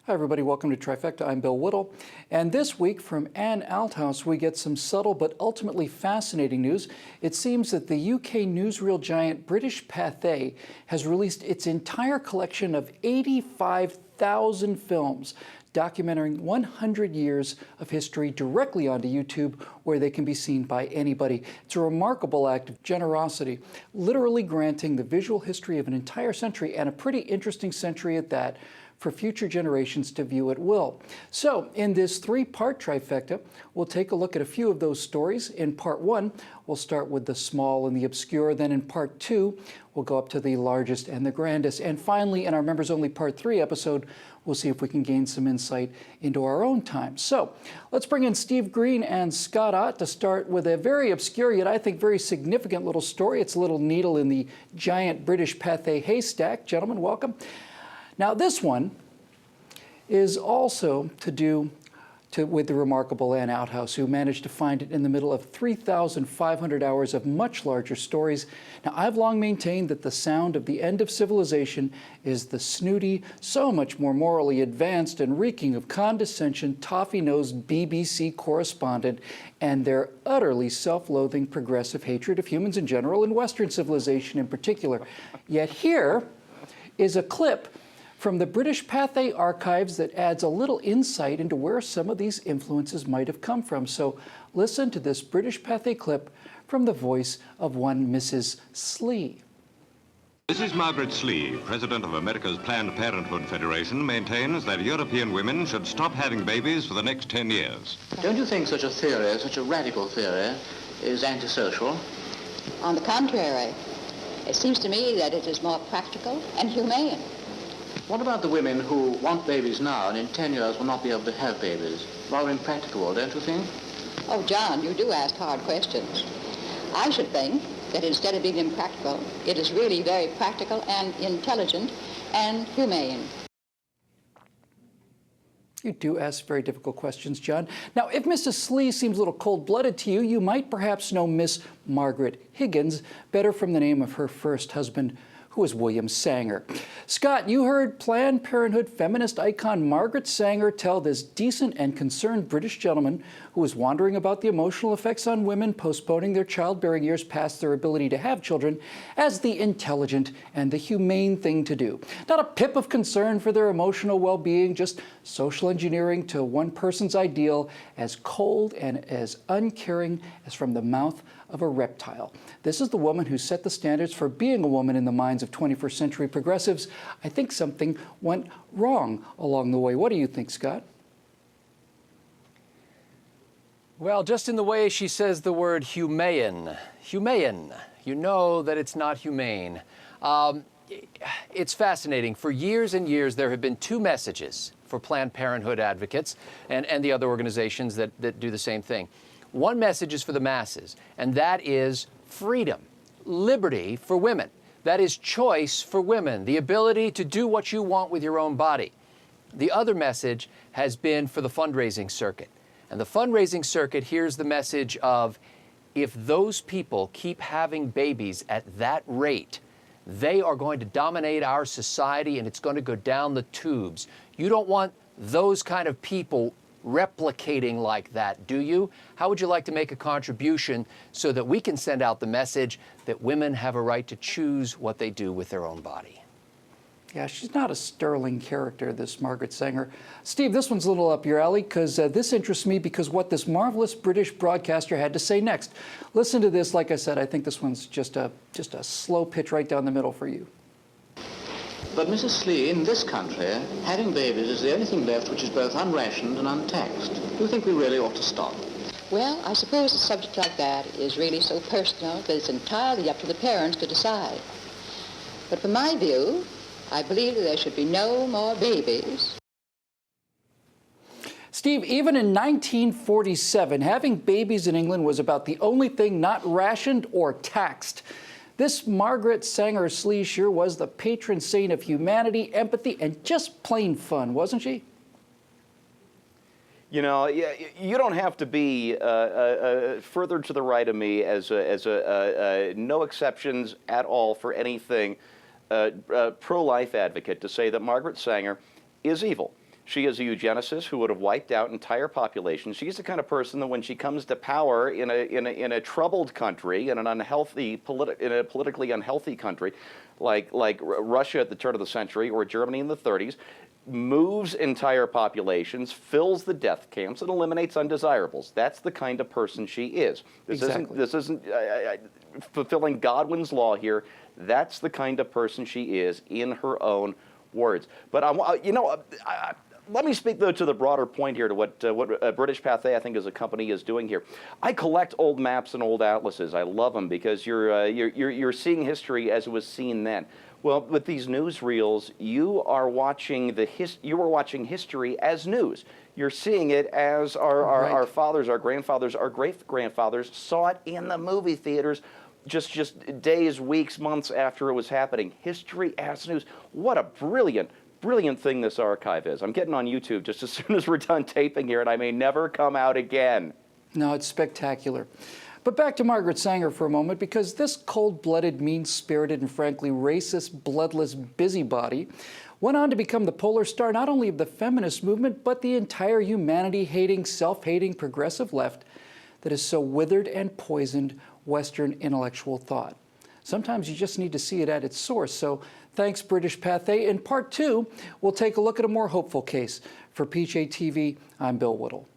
Hi everybody, welcome to Trifecta. I'm Bill Whittle. And this week from Anne Althouse, we get some subtle but ultimately fascinating news. It seems that the UK newsreel giant British Pathé has released its entire collection of 85,000 films documenting 100 years of history directly onto YouTube, where they can be seen by anybody. It's a remarkable act of generosity, literally granting the visual history of an entire century, and a pretty interesting century at that, for future generations to view at will. So in this three-part trifecta, we'll take a look at a few of those stories. In part one, we'll start with the small and the obscure. Then in part two, we'll go up to the largest and the grandest. And finally, in our members-only part three episode, we'll see if we can gain some insight into our own time. So let's bring in Steve Green and Scott Ott to start with a very obscure, yet I think very significant little story. It's a little needle in the giant British Pathé haystack. Gentlemen, welcome. Now, this one is also to do with the remarkable Anne Althouse, who managed to find it in the middle of 3,500 hours of much larger stories. Now, I've long maintained that the sound of the end of civilization is the snooty, so much more morally advanced and reeking of condescension, toffee-nosed BBC correspondent and their utterly self-loathing progressive hatred of humans in general and Western civilization in particular. Yet here is a clip from the British Pathé archives that adds a little insight into where some of these influences might have come from. So listen to this British Pathé clip from the voice of one Mrs. Slee. Mrs. Margaret Slee, president of America's Planned Parenthood Federation, maintains that European women should stop having babies for the next 10 years. Don't you think such a theory, such a radical theory, is antisocial? On the contrary, it seems to me that it is more practical and humane. What about the women who want babies now and in 10 years will not be able to have babies? Rather impractical, don't you think? Oh, John, you do ask hard questions. I should think that instead of being impractical, it is really very practical and intelligent and humane. You do ask very difficult questions, John. Now, if Mrs. Slee seems a little cold-blooded to you, you might perhaps know Miss Margaret Higgins better from the name of her first husband, who was William Sanger. Scott, you heard Planned Parenthood feminist icon Margaret Sanger tell this decent and concerned British gentleman who was wondering about the emotional effects on women postponing their childbearing years past their ability to have children as the intelligent and the humane thing to do. Not a pip of concern for their emotional well-being, just social engineering to one person's ideal, as cold and as uncaring as from the mouth of a reptile. This is the woman who set the standards for being a woman in the minds of 21st century progressives. I think something went wrong along the way. What do you think, Scott? Well, just in the way she says the word humane. Humane. You know that it's not humane. It's fascinating. For years and years, there have been two messages for Planned Parenthood advocates and the other organizations that do the same thing. One message is for the masses, and that is freedom, liberty for women. That is choice for women, the ability to do what you want with your own body. The other message has been for the fundraising circuit. And the fundraising circuit hears the message of, if those people keep having babies at that rate, they are going to dominate our society and it's going to go down the tubes. You don't want those kind of people replicating like that, do you? How would you like to make a contribution so that we can send out the message that women have a right to choose what they do with their own body? Yeah, she's not a sterling character, this Margaret Sanger. Steve, this one's a little up your alley, because this interests me because what this marvelous British broadcaster had to say next. Listen to this. Like I said, I think this one's just a slow pitch right down the middle for you. But Mrs. Slee, in this country, having babies is the only thing left which is both unrationed and untaxed. Do you think we really ought to stop? Well, I suppose a subject like that is really so personal that it's entirely up to the parents to decide. But from my view, I believe that there should be no more babies. Steve, even in 1947, having babies in England was about the only thing not rationed or taxed. This Margaret Sanger Slee sure was the patron saint of humanity, empathy, and just plain fun, wasn't she? You know, you don't have to be further to the right of me as no exceptions at all for anything pro-life advocate to say that Margaret Sanger is evil. She is a eugenicist who would have wiped out entire populations. She's the kind of person that when she comes to power in a troubled country, in a politically unhealthy country, like Russia at the turn of the century or Germany in the 30s, moves entire populations, fills the death camps, and eliminates undesirables. That's the kind of person she is. This isn't fulfilling Godwin's law here. That's the kind of person she is in her own words. But let me speak, though, to the broader point here, to what British Pathé, I think, as a company, is doing here. I collect old maps and old atlases. I love them because you're seeing history as it was seen then. Well, with these newsreels, you are watching history as news. You're seeing it as our fathers, our grandfathers, our great-grandfathers saw it in the movie theaters just days, weeks, months after it was happening. History as news. What a brilliant thing this archive is. I'm getting on YouTube just as soon as we're done taping here, and I may never come out again. No, it's spectacular. But back to Margaret Sanger for a moment, because this cold-blooded, mean-spirited, and frankly racist, bloodless busybody went on to become the polar star not only of the feminist movement, but the entire humanity-hating, self-hating progressive left that has so withered and poisoned Western intellectual thought. Sometimes you just need to see it at its source. So thanks, British Pathé. In part 2, we'll take a look at a more hopeful case. For PJTV, I'm Bill Whittle.